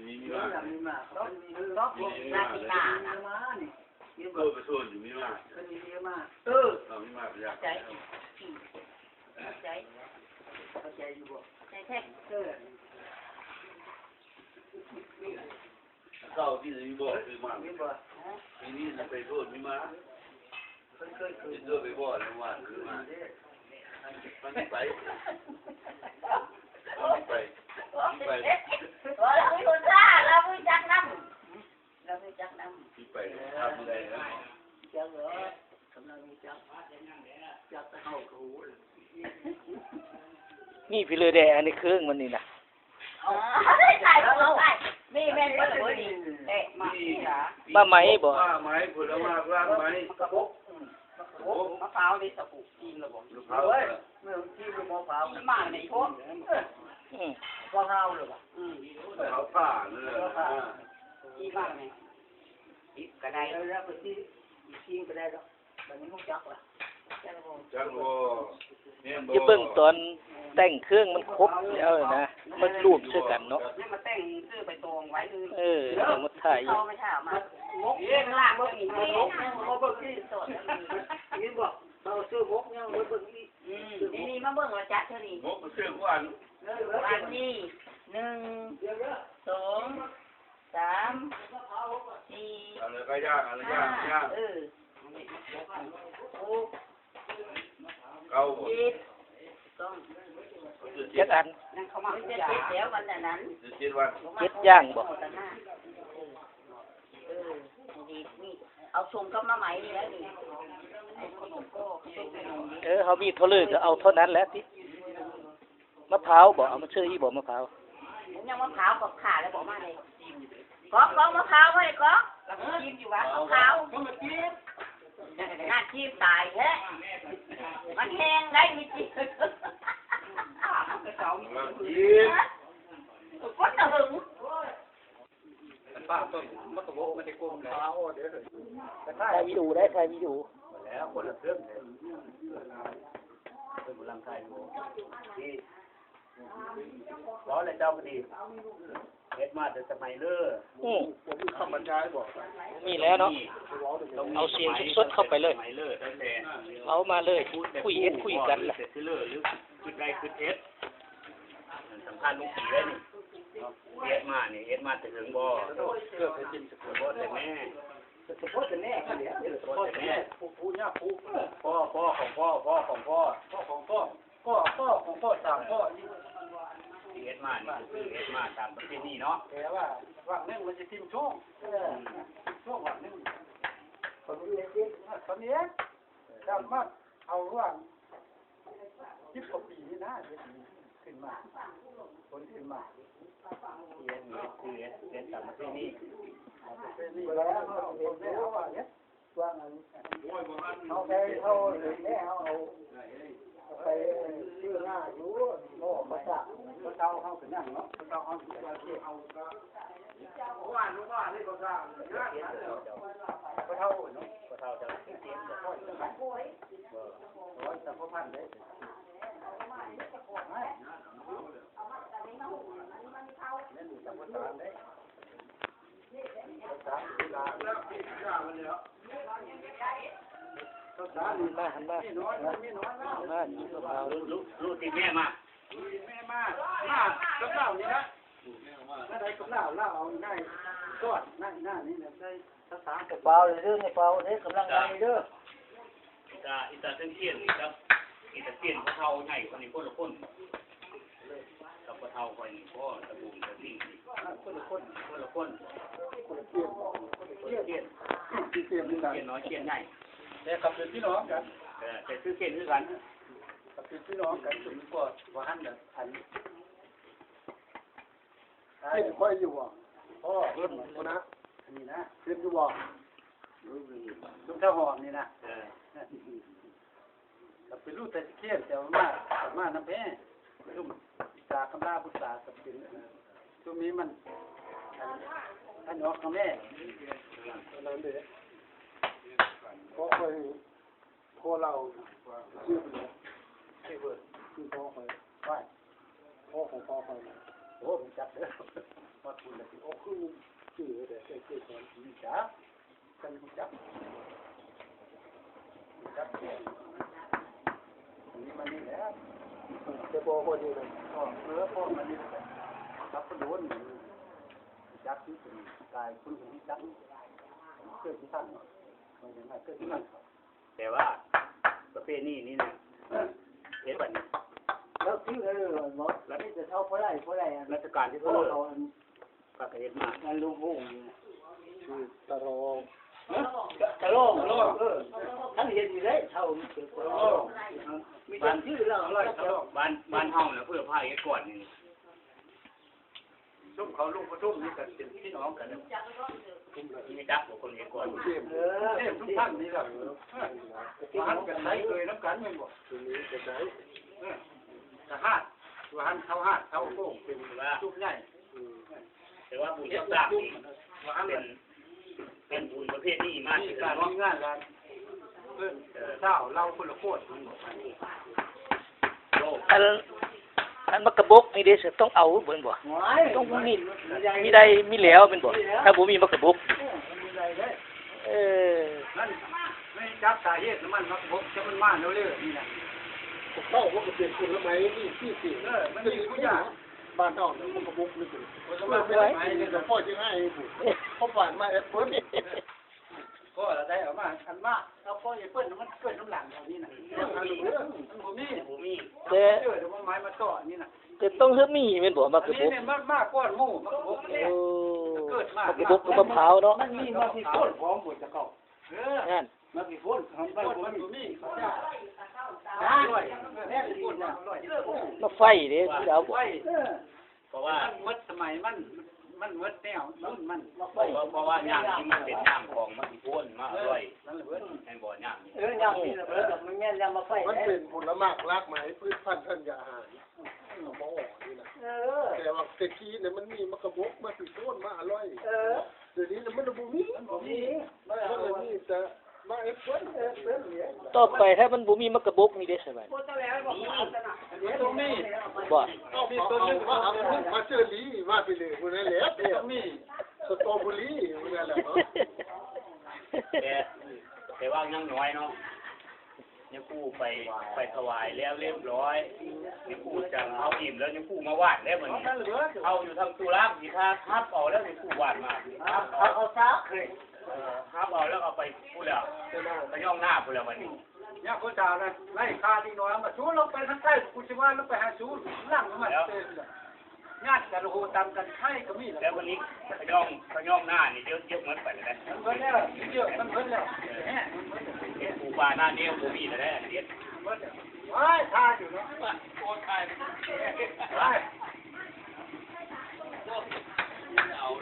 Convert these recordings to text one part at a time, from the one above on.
มีมามีมาล็อกนาฬิกาโดนไปส่วนอยู่มีมามีมามีมาอยากใจใจเข้าใจอยู่บ่ใจแท้เข้าที่มีบ่คือมาทีนี้จะไปส่วนมีมาจะเจอไปบ่แล้วว่าคือมามันไปเราไม่รู้จ้าเราไม่จักน้ำเราไม่จักน้ำที่ไปทำอะไรนะจักเหรอกำลังมีจักตะเข้ากระหูนี่พี่เลยแดอันนี้เครื่องมันนี่นะได้ใส่เราใส่นี่แม่เปิดหัวดีเอ๊ะมาไหมบ่มาไหมผลไม้ร่างไหมกระปุกมะพร้าวนี่ตะปุกกินระบบเฮ้ยเมื่อที่มะพร้าวมาในพวกมะพร้าวเลยป่ะเขาผ่าเลยที่บ้านไงก็ได้แล้วไปที่กินก็ได้แล้วแต่ไม่ต้องจักละจังโว้จะเบิ่งตอนแต่งเครื่องมันครบแล้วนะมันรวมช่วยกันเนาะนี่มาแต่งซื้อไปตรงไว้เอามาถ่ายเอาไม่ใช่มางกเองล่ะงกอีกงกมาเบิ่งที่สดนี่บอกเราซื้องกเนี่ยมาเบิ่งที่นี่มาเบิ่งว่าจัดเท่านี้งกมาซื้อวันที่1 2 3 4อะไรก็ยากอะไรยากเก้าเจ็ดอันเขามาเจ็ดแล้ววันนั้น7ย่างบ่เอาชมก็มาใหม่แล้วนี่เขามีเท่าเลยก็เอาเท่านั้นแหละที่มะพร้าวบ่เอามาชื่ออีบ่มะพร้าวยังมะพร้าวกับขาแล้วบอกมาเลยก๊อกมะพร้าวไว้ก๊อกแล้วกินอยู่วะมะพร้าวน่าจีบตายแท้มันแห้งได้มีจีบก็จะหึงป้าต้นมะตะโกมันจะก้มแล้วเดี๋ยวถ่ายวิดีโอได้ถ่ายวิดีโอแล้วคนละเครื่องเลยเป็นพลังไทยที่ร้อนเลยเจ้าพอดีเฮ็ดมาแต่สมัยเล่อคำบรรยายบอกมีแล้วเนาะเอาเสียงสดๆเข้าไปเลยเอามาเลยคุยคุยกันแหละคือเล่อหรือคือใดคือเอสสำคัญลุงผีเลยนี่เอ็ดมาเนี่ยเอ็ดมาแต่ถึงบ่เกือบจะกินสกุลบ่เลยแม่สกุลแน่เดี๋ยวสกุลแม่ผู้เนี่ยพ่อของพ่อของพ่อของพ่อสามพ่อเอ็ดมานี่คือเอ็ดมาตามประเพณีเนาะแต่ว่าว่างนึงมันจะทิ้งช่วงว่างนึงคนนี้จำมาเอาว่าง20 กว่าปีนี่นะขึ้นมาคนขึ้นมาเอ็ดตามประเพณีแล้วเขาเรียนแล้วว่าเนี่ยว่างเขาไปเขาเลยแม่เอาไปชื่อหน้าอยู่โม่ภาษาเจ้าเขาเป็นนั่งเนาะเจ้าเขาเป็นอะไรที่เอาว่าลูกว่านี่ภาษาก็เท่าเนาะก็เท่าจะเทียมจะพ่อจะพันแต่พ่อพันเลยลูกที่แม่มากับเหล้านี่นะถ้าได้กับเหล้าเอาง่ายกอดหน้านี่เนี่ยได้ภาษาเปล่าเลยเรื่องเปล่าเนี่ยกำลังใจเด้ออีตาเส้นเทียนครับอีตาเทียนเขาเท่าใหญ่คนนี้คนละคนกับเขาเท่าคนนี้พ่อตะบุงตะซิ่งคนละคนเทียนน้อยเทียนใหญ่แต่กับเป็นพี่น้องกันแต่ซื้อเทียนด้วยกันกับเป็นพี่น้องกันถึงกว่าวันเนี่ยอันเป็นค่อยอยู่อ่ะพ่อเพิ่นคนนะนี่นะเป็นอยู่บ่ลูกเท่าหอมนี่นะกับเป็นลูกแต่เขี้ยนแต่มาน้ำแพ้ลูกตากำลาพุทธากับเป็นช่วงนี้มันอันน้องกับแม่อะไรเด้อเพราะเคยโคเราชื่อที่เบิดคือพ่อเคยไหวพ่อของพ่อเคยโอ้ผมจับเด้อมาทุนเลยโอ้ จับกันจับจับนี่มันนี่แหละจะโบพอดีเลยพ่อมันนี่จับกระโดดจับที่สุดกายคุณที่จับเกิดที่ท่านมันยังไงเกิดที่นั่น แต่ว่าประเภทนี้นี่นะเฮ็ดบัดนี้ แล้วที่หมดแล้วนี่จะเท่าเพราะอะไร ราชการที่พ่อประเทศมา มันลูกวงตะโลงท่านเห็นอยู่เลยเท่าตะโลงมีการชื่อแล้วอร่อยตะโลงบ้านเฮาน่ะเพื่อพาเฮ็ดก่อนนี่ ชุ่มเขาลูกประชุ่มนี่กันเป็นพี่น้องกัน มีจักบ่คนเฮ็ดก่อน ทุกท่านนี่แหละหันกันไหนเคยน้ำกันไม่หมดทีนี้จะไหนกระหาดตัวหันเข้าหาดเข้าโป่งเป็นชุบใหญ่ แต่ว่าบุญสร้างนี่เป็นบุญประเภทนี้มาก มี ที่ การ เนาะ มีงานกันเพื่อนเช้าเราคนละโคตร อันมักกะบกนี่เด้อต้องเอาเบิ่งบ่ต้องมีใดมีแล้วเป็นบ่ถ้าบ่มีมักกะบกเออ นั่นไม่จับสาเหตุมันมักบกจะมันมาเร็วๆนี่นะเข้าว่าจะเป็นคนละไม้ที่สี่มันมีผู้ใหญ่บ้านนอกมันกระบุกนี่คือมันไม่ได้ไม้เนี่ยพ่อจะให้พ่อฝันมาแอปเปิ้ลพ่อเราได้ออกมาอันมากเอาพ่อแอปเปิ้ลมันเกิดน้ำหลังอย่างนี้นะมันบ่มี แต่ เกิดว่าไม้มาต่อนี่นะ แต่ต้องเฮ็ดมีแม่นบ่มัก อัน กะบ นี้ ก เนี่ยมากก้อนหมูมักบก โอ้ เกิดมา มักกะบกกับมะพร้าวเนาะ มันมีมาที่ต้นพร้อมหมดจะเก่า นั่น มาที่ต้นของบ้านมันมีได้ด้วยแม่ที่ต้นด้วย มาไฟเด้ที่เอาบ่ เพราะว่า มันมดสมัยมันมดแนวรุ่นมัน เพราะว่าย่างนี้มันเป็นย่างของมันสิพ่นมาอร่อยให้บ่ย่างนี่ ย่างนี่นะมันแม่นย่างมาไฟ มันเป็นผลไม้รากไม้พืชพันธุ์ธัญญาหารเอามาออกนี่นะแต่ว่าตะกี้เนี่ยมันมีมะกระบอกมาติดต้นมาอร่อยเดี๋ยวนี้เนี่ยมันบ่มีมันเลยมีแต่มาแอปเปิ้ลเนี่ย ต่อไปถ้ามันบ่มีมักกะบกนี่เด้ใช่ไหม ตรงนี้ บ่ เอามีต้นนึงมาเอามาเจอลีมาไปเลยคนนั้นแหละเนี่ยมีสตรอเบอรี่คนนั้นแหละเนาะ แต่ว่ายังน้อยเนาะยังกู้ไปถวายแล้วเรียบร้อยยังกู้จะเอาอิ่มแล้วยังกู้มาวาดแล้วเหมือนเอาอยู่ทำตุลาสิท่าทับเอาแล้วยังกู้วาดมา เอาซะเคย ทับเอาแล้วเอาไปพูดแล้วไปย่องหน้าพูดแล้ววันนี้ เนี่ยคนจ่าเลยไล่คาที่น้อยมาชูลงไปทางใต้กูจะว่าลงไปหาชูล่างมันญาติกันโหตามกันให้ก็มี แล้ววันนี้ไปย่องหน้านี่เยอะเหมือนไปเลยนะ มันเพิ่นแล้วเยอะมันเพิ่นแล้วแหม ปูปลาหน้าเดียวปูมีแต่ได้เด็ด ว้ายทาอยู่เนาะ โคตรตาย ว้าย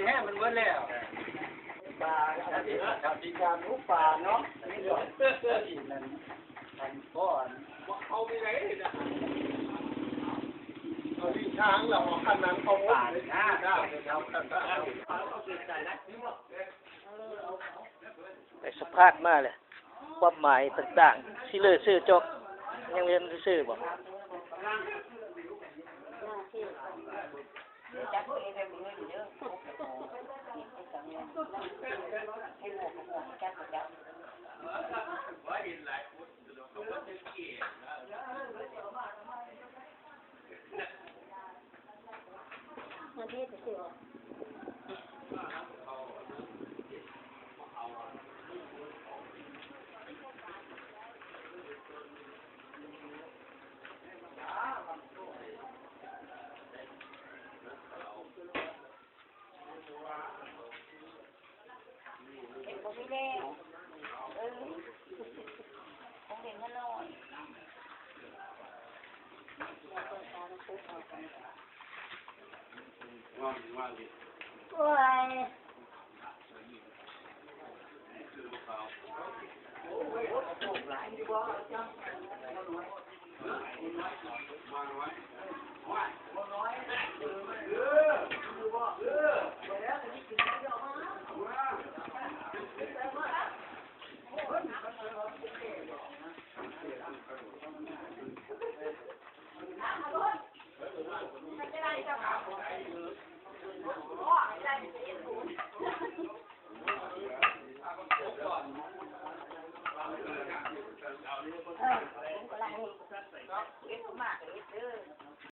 แหมมันเพิ่นแล้วปลาอันนี้ที่การลูกปลาเนาะนี่เนาะที่นั่นอันก้อน เอาไปไหนเนี่ยเอาที่ช้างเราเอาคันนั้นเขาป่าเลยนะได้เอาคันนั้น ไปสัมภาษณ์มาเลยความหมายต่างๆสิเลอชื่อจอกยังเรียนซื่อบ่ ผมก็ไล่ให้เอ็ดเข้ามา